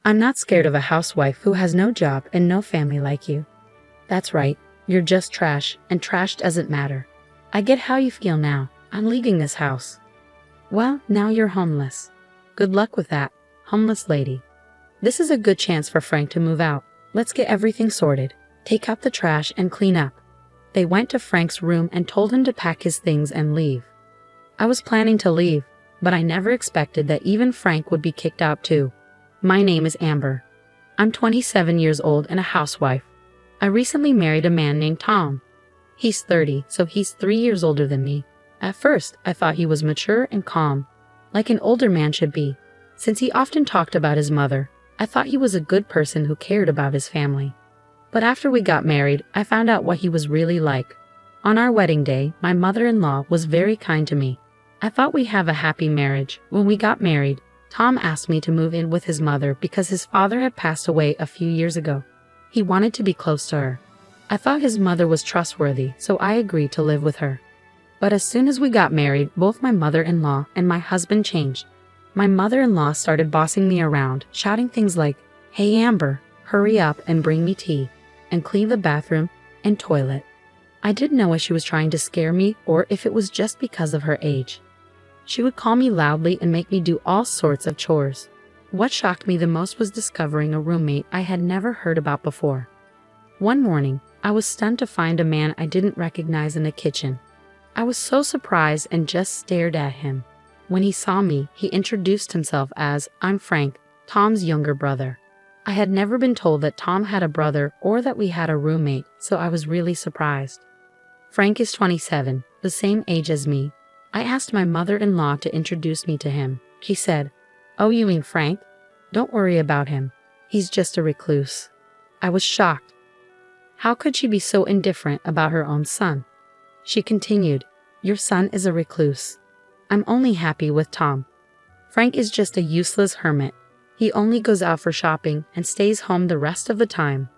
I'm not scared of a housewife who has no job and no family like you. That's right, you're just trash, and trash doesn't matter. I get how you feel now. I'm leaving this house. Well, now you're homeless. Good luck with that, homeless lady. This is a good chance for Frank to move out. Let's get everything sorted. Take out the trash and clean up. They went to Frank's room and told him to pack his things and leave. I was planning to leave, but I never expected that even Frank would be kicked out too. My name is Amber. I'm 27 years old and a housewife. I recently married a man named Tom. He's 30, so he's 3 years older than me. At first, I thought he was mature and calm, like an older man should be. Since he often talked about his mother, I thought he was a good person who cared about his family. But after we got married, I found out what he was really like. On our wedding day, my mother-in-law was very kind to me. I thought we'd have a happy marriage. When we got married, Tom asked me to move in with his mother because his father had passed away a few years ago. He wanted to be close to her. I thought his mother was trustworthy, so I agreed to live with her. But as soon as we got married, both my mother-in-law and my husband changed. My mother-in-law started bossing me around, shouting things like, "Hey Amber, hurry up and bring me tea, and clean the bathroom and toilet." I didn't know if she was trying to scare me or if it was just because of her age. She would call me loudly and make me do all sorts of chores. What shocked me the most was discovering a roommate I had never heard about before. One morning, I was stunned to find a man I didn't recognize in the kitchen. I was so surprised and just stared at him. When he saw me, he introduced himself as, "I'm Frank, Tom's younger brother." I had never been told that Tom had a brother or that we had a roommate, so I was really surprised. Frank is 27, the same age as me. I asked my mother-in-law to introduce me to him. She said, "Oh, you mean Frank? Don't worry about him. He's just a recluse." I was shocked. How could she be so indifferent about her own son? She continued, "Your son is a recluse. I'm only happy with Tom. Frank is just a useless hermit. He only goes out for shopping and stays home the rest of the time."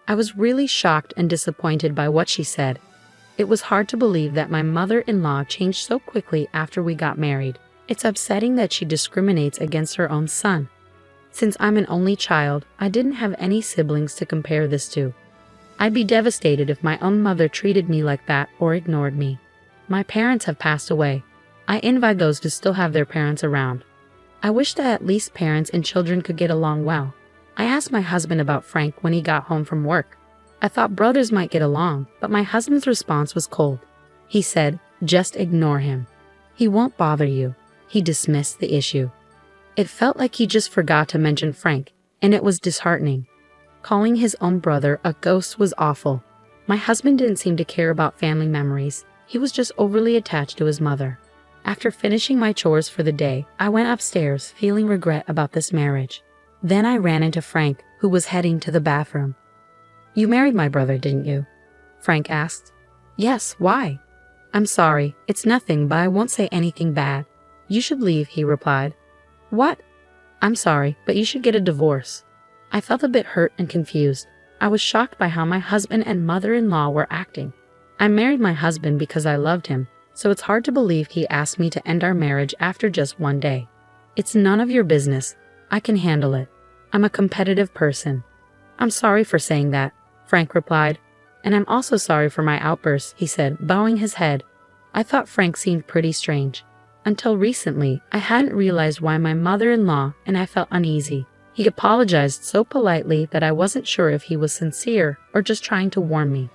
I was really shocked and disappointed by what she said. It was hard to believe that my mother-in-law changed so quickly after we got married. It's upsetting that she discriminates against her own son. Since I'm an only child, I didn't have any siblings to compare this to. I'd be devastated if my own mother treated me like that or ignored me. My parents have passed away. I envy those who still have their parents around. I wish that at least parents and children could get along well. I asked my husband about Frank when he got home from work. I thought brothers might get along, but my husband's response was cold. He said, "Just ignore him. He won't bother you." He dismissed the issue. It felt like he just forgot to mention Frank, and it was disheartening. Calling his own brother a ghost was awful. My husband didn't seem to care about family memories. He was just overly attached to his mother. After finishing my chores for the day, I went upstairs feeling regret about this marriage. Then I ran into Frank, who was heading to the bathroom. "You married my brother, didn't you?" Frank asked. "Yes, why?" "I'm sorry, it's nothing, but I won't say anything bad." "You should leave," he replied. "What?" "I'm sorry, but you should get a divorce." I felt a bit hurt and confused. I was shocked by how my husband and mother-in-law were acting. I married my husband because I loved him, so it's hard to believe he asked me to end our marriage after just one day. "It's none of your business. I can handle it. I'm a competitive person." "I'm sorry for saying that," Frank replied. "And I'm also sorry for my outbursts," he said, bowing his head. I thought Frank seemed pretty strange. Until recently, I hadn't realized why my mother-in-law and I felt uneasy. He apologized so politely that I wasn't sure if he was sincere or just trying to warn me.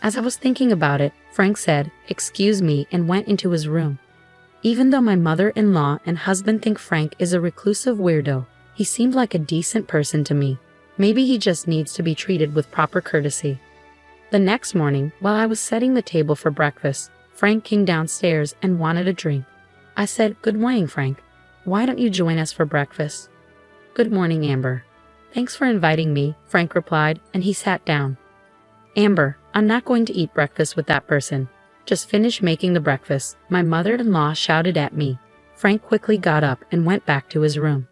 As I was thinking about it, Frank said, "Excuse me," and went into his room. Even though my mother-in-law and husband think Frank is a reclusive weirdo, he seemed like a decent person to me. Maybe he just needs to be treated with proper courtesy. The next morning, while I was setting the table for breakfast, Frank came downstairs and wanted a drink. I said, "Good morning, Frank. Why don't you join us for breakfast?" "Good morning, Amber." "Thanks for inviting me," Frank replied, and he sat down. "Amber, I'm not going to eat breakfast with that person. Just finish making the breakfast," my mother-in-law shouted at me. Frank quickly got up and went back to his room.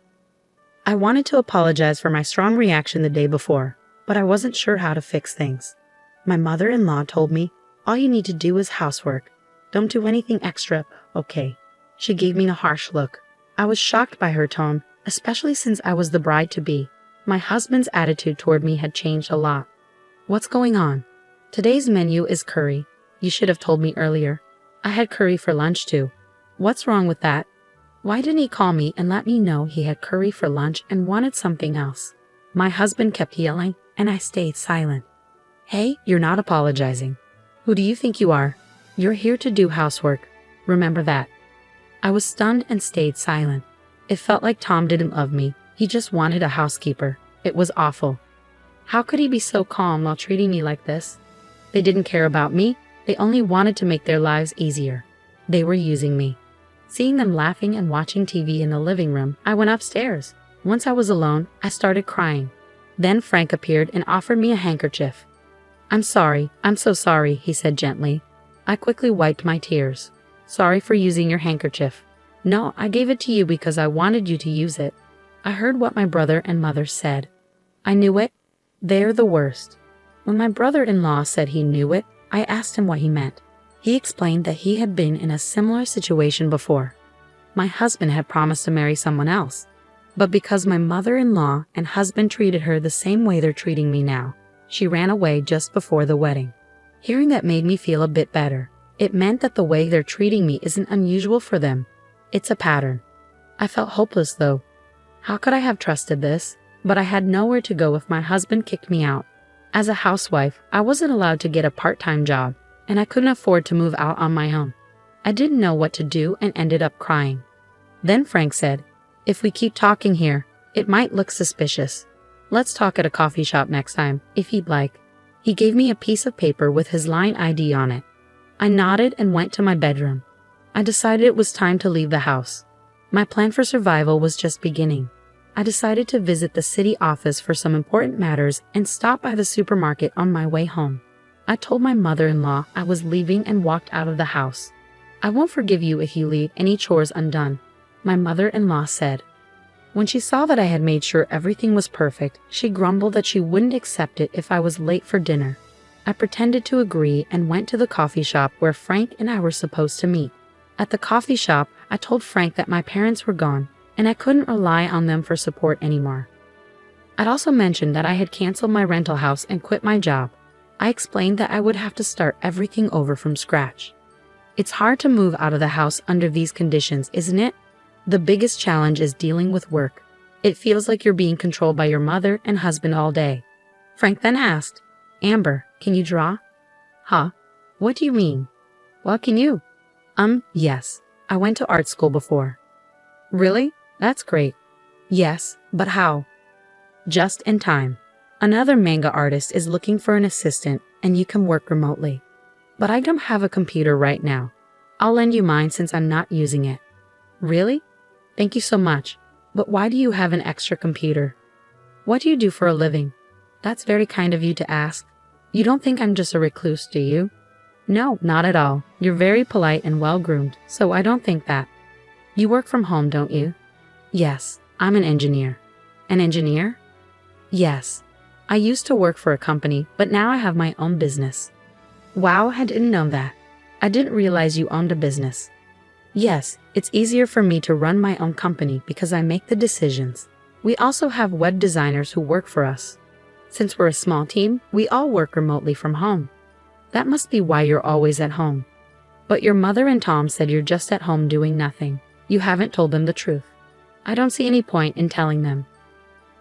I wanted to apologize for my strong reaction the day before, but I wasn't sure how to fix things. My mother-in-law told me, "All you need to do is housework. Don't do anything extra, okay?" She gave me a harsh look. I was shocked by her tone especially since I was the bride-to-be. My husband's attitude toward me had changed a lot. What's going on? Today's menu is curry. You should have told me earlier. I had curry for lunch too. What's wrong with that? Why didn't he call me and let me know he had curry for lunch and wanted something else? My husband kept yelling, and I stayed silent. Hey, you're not apologizing. Who do you think you are? You're here to do housework. Remember that. I was stunned and stayed silent. It felt like Tom didn't love me. He just wanted a housekeeper. It was awful. How could he be so calm while treating me like this? They didn't care about me. They only wanted to make their lives easier. They were using me. Seeing them laughing and watching TV in the living room, I went upstairs. Once I was alone, I started crying. Then Frank appeared and offered me a handkerchief. I'm sorry, I'm so sorry, he said gently. I quickly wiped my tears. Sorry for using your handkerchief. No, I gave it to you because I wanted you to use it. I heard what my brother and mother said. I knew it. They're the worst. When my brother-in-law said he knew it, I asked him what he meant. He explained that he had been in a similar situation before. My husband had promised to marry someone else. But because my mother-in-law and husband treated her the same way they're treating me now, she ran away just before the wedding. Hearing that made me feel a bit better. It meant that the way they're treating me isn't unusual for them. It's a pattern. I felt hopeless though. How could I have trusted this? But I had nowhere to go if my husband kicked me out. As a housewife, I wasn't allowed to get a part-time job, and I couldn't afford to move out on my own. I didn't know what to do and ended up crying. Then Frank said, if we keep talking here, it might look suspicious. Let's talk at a coffee shop next time, if you'd like. He gave me a piece of paper with his line ID on it. I nodded and went to my bedroom. I decided it was time to leave the house. My plan for survival was just beginning. I decided to visit the city office for some important matters and stop by the supermarket on my way home. I told my mother-in-law I was leaving and walked out of the house. I won't forgive you if you leave any chores undone, my mother-in-law said. When she saw that I had made sure everything was perfect, she grumbled that she wouldn't accept it if I was late for dinner. I pretended to agree and went to the coffee shop where Frank and I were supposed to meet. At the coffee shop, I told Frank that my parents were gone, and I couldn't rely on them for support anymore. I'd also mentioned that I had canceled my rental house and quit my job. I explained that I would have to start everything over from scratch. It's hard to move out of the house under these conditions, isn't it? The biggest challenge is dealing with work. It feels like you're being controlled by your mother and husband all day. Frank then asked, Amber, can you draw? Huh? What do you mean? Well, can you? Yes. I went to art school before. Really? That's great. Yes, but how? Just in time. Another manga artist is looking for an assistant, and you can work remotely. But I don't have a computer right now. I'll lend you mine since I'm not using it. Really? Thank you so much. But why do you have an extra computer? What do you do for a living? That's very kind of you to ask. You don't think I'm just a recluse, do you? No, not at all. You're very polite and well-groomed, so I don't think that. You work from home, don't you? Yes, I'm an engineer. An engineer? Yes. I used to work for a company, but now I have my own business. Wow, I didn't know that. I didn't realize you owned a business. Yes, it's easier for me to run my own company because I make the decisions. We also have web designers who work for us. Since we're a small team, we all work remotely from home. That must be why you're always at home. But your mother and Tom said you're just at home doing nothing. You haven't told them the truth. I don't see any point in telling them.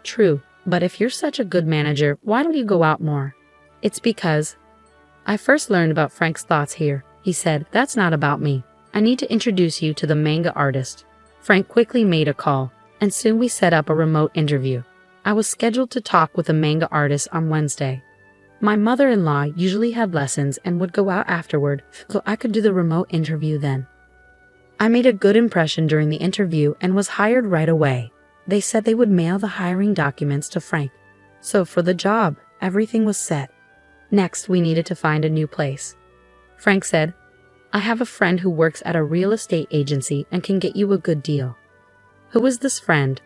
True, but if you're such a good manager, why don't you go out more? It's because I first learned about Frank's thoughts here. He said, that's not about me. I need to introduce you to the manga artist. Frank quickly made a call, and soon we set up a remote interview. I was scheduled to talk with a manga artist on Wednesday. My mother-in-law usually had lessons and would go out afterward, so I could do the remote interview then. I made a good impression during the interview and was hired right away. They said they would mail the hiring documents to Frank. So for the job, everything was set. Next, we needed to find a new place. Frank said, I have a friend who works at a real estate agency and can get you a good deal. Who is this friend?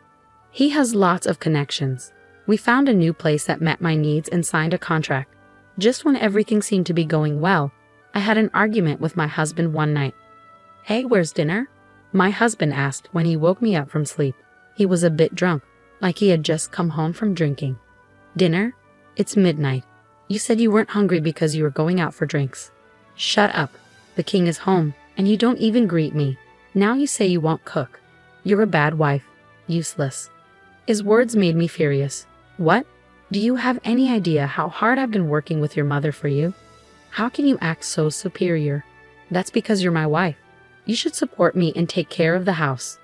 He has lots of connections. We found a new place that met my needs and signed a contract. Just when everything seemed to be going well, I had an argument with my husband one night. Hey, where's dinner? My husband asked when he woke me up from sleep. He was a bit drunk, like he had just come home from drinking. Dinner? It's midnight. You said you weren't hungry because you were going out for drinks. Shut up. The king is home, and you don't even greet me. Now you say you won't cook. You're a bad wife. Useless. His words made me furious. What? Do you have any idea how hard I've been working with your mother for you? How can you act so superior? That's because you're my wife. You should support me and take care of the house.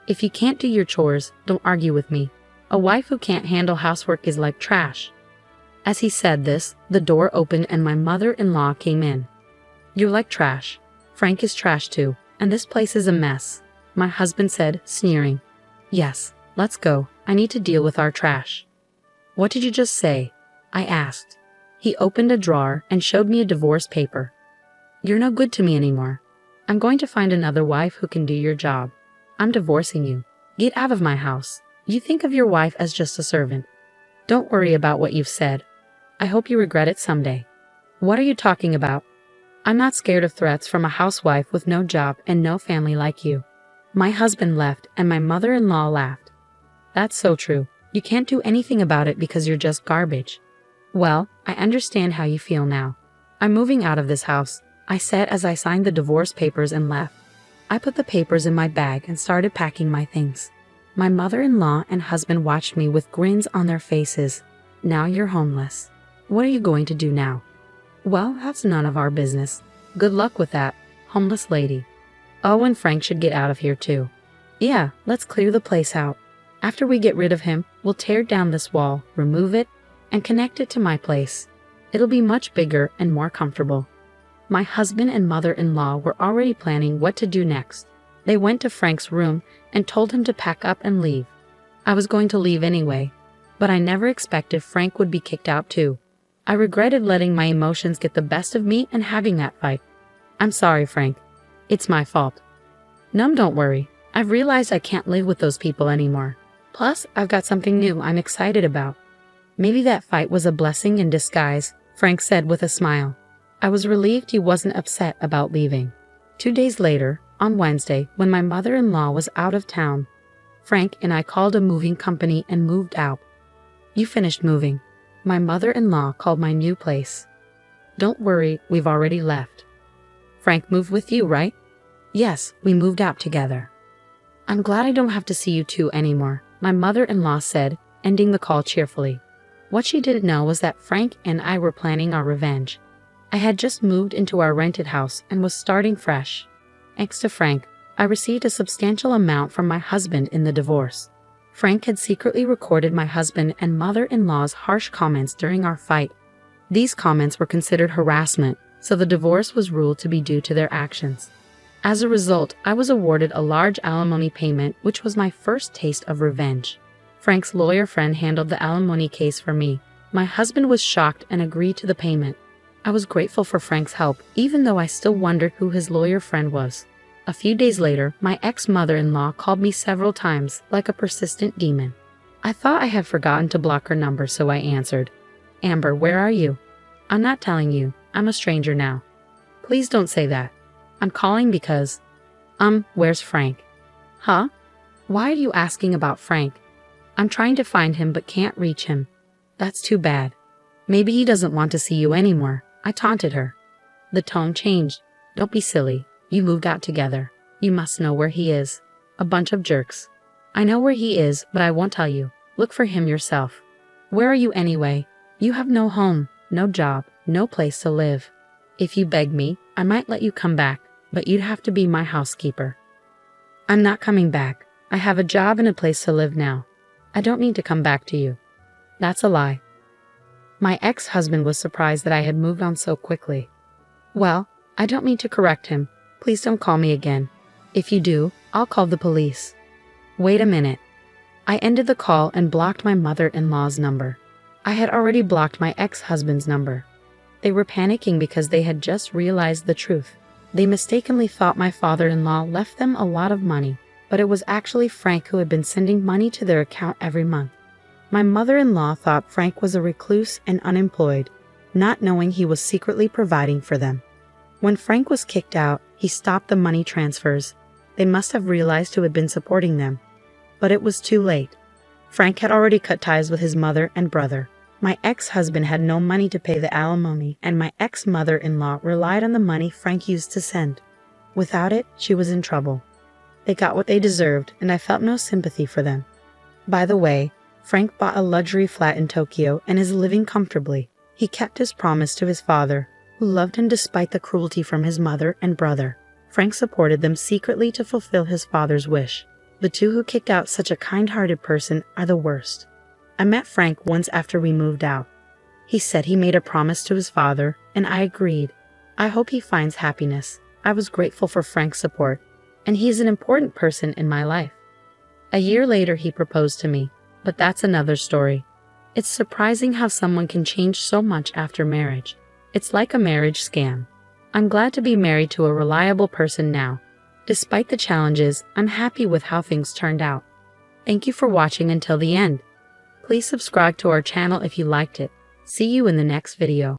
If you can't do your chores, don't argue with me. A wife who can't handle housework is like trash. As he said this, the door opened and my mother-in-law came in. You're like trash. Frank is trash too, and this place is a mess, my husband said, sneering. Yes, let's go. I need to deal with our trash. What did you just say? I asked. He opened a drawer and showed me a divorce paper. You're no good to me anymore. I'm going to find another wife who can do your job. I'm divorcing you. Get out of my house. You think of your wife as just a servant. Don't worry about what you've said. I hope you regret it someday. What are you talking about? I'm not scared of threats from a housewife with no job and no family like you. My husband left and my mother-in-law laughed. That's so true. You can't do anything about it because you're just garbage. Well, I understand how you feel now. I'm moving out of this house, I said as I signed the divorce papers and left. I put the papers in my bag and started packing my things. My mother-in-law and husband watched me with grins on their faces. Now you're homeless. What are you going to do now? Well, that's none of our business. Good luck with that, homeless lady. Oh, and Frank should get out of here too. Yeah, let's clear the place out. After we get rid of him, we'll tear down this wall, remove it, and connect it to my place. It'll be much bigger and more comfortable. My husband and mother-in-law were already planning what to do next. They went to Frank's room and told him to pack up and leave. I was going to leave anyway, but I never expected Frank would be kicked out too. I regretted letting my emotions get the best of me and having that fight. I'm sorry, Frank. It's my fault. No, don't worry. I've realized I can't live with those people anymore. Plus, I've got something new I'm excited about. Maybe that fight was a blessing in disguise, Frank said with a smile. I was relieved he wasn't upset about leaving. 2 days later, on Wednesday, when my mother-in-law was out of town, Frank and I called a moving company and moved out. You finished moving. My mother-in-law called my new place. Don't worry, we've already left. Frank moved with you, right? Yes, we moved out together. I'm glad I don't have to see you two anymore, my mother-in-law said, ending the call cheerfully. What she didn't know was that Frank and I were planning our revenge. I had just moved into our rented house and was starting fresh. Thanks to Frank, I received a substantial amount from my husband in the divorce. Frank had secretly recorded my husband and mother-in-law's harsh comments during our fight. These comments were considered harassment, so the divorce was ruled to be due to their actions. As a result, I was awarded a large alimony payment, which was my first taste of revenge. Frank's lawyer friend handled the alimony case for me. My husband was shocked and agreed to the payment. I was grateful for Frank's help, even though I still wondered who his lawyer friend was. A few days later, my ex-mother-in-law called me several times, like a persistent demon. I thought I had forgotten to block her number, so I answered. Amber, where are you? I'm not telling you. I'm a stranger now. Please don't say that. I'm calling because… where's Frank? Huh? Why are you asking about Frank? I'm trying to find him but can't reach him. That's too bad. Maybe he doesn't want to see you anymore, I taunted her. The tone changed. Don't be silly. You moved out together. You must know where he is. A bunch of jerks. I know where he is, but I won't tell you. Look for him yourself. Where are you anyway? You have no home, no job, no place to live. If you beg me, I might let you come back, but you'd have to be my housekeeper. I'm not coming back. I have a job and a place to live now. I don't need to come back to you. That's a lie. My ex-husband was surprised that I had moved on so quickly. Well, I don't mean to correct him. Please don't call me again. If you do, I'll call the police. Wait a minute. I ended the call and blocked my mother-in-law's number. I had already blocked my ex-husband's number. They were panicking because they had just realized the truth. They mistakenly thought my father-in-law left them a lot of money, but it was actually Frank who had been sending money to their account every month. My mother-in-law thought Frank was a recluse and unemployed, not knowing he was secretly providing for them. When Frank was kicked out, he stopped the money transfers. They must have realized who had been supporting them. but it was too late. Frank had already cut ties with his mother and brother. My ex-husband had no money to pay the alimony, and my ex-mother-in-law relied on the money Frank used to send. Without it, she was in trouble. They got what they deserved, and I felt no sympathy for them. By the way, Frank bought a luxury flat in Tokyo and is living comfortably. He kept his promise to his father, who loved him despite the cruelty from his mother and brother. Frank supported them secretly to fulfill his father's wish. The two who kicked out such a kind-hearted person are the worst. I met Frank once after we moved out. He said he made a promise to his father, and I agreed. I hope he finds happiness. I was grateful for Frank's support, and he is an important person in my life. A year later, he proposed to me, but that's another story. It's surprising how someone can change so much after marriage. It's like a marriage scam. I'm glad to be married to a reliable person now. Despite the challenges, I'm happy with how things turned out. Thank you for watching until the end. Please subscribe to our channel if you liked it. See you in the next video.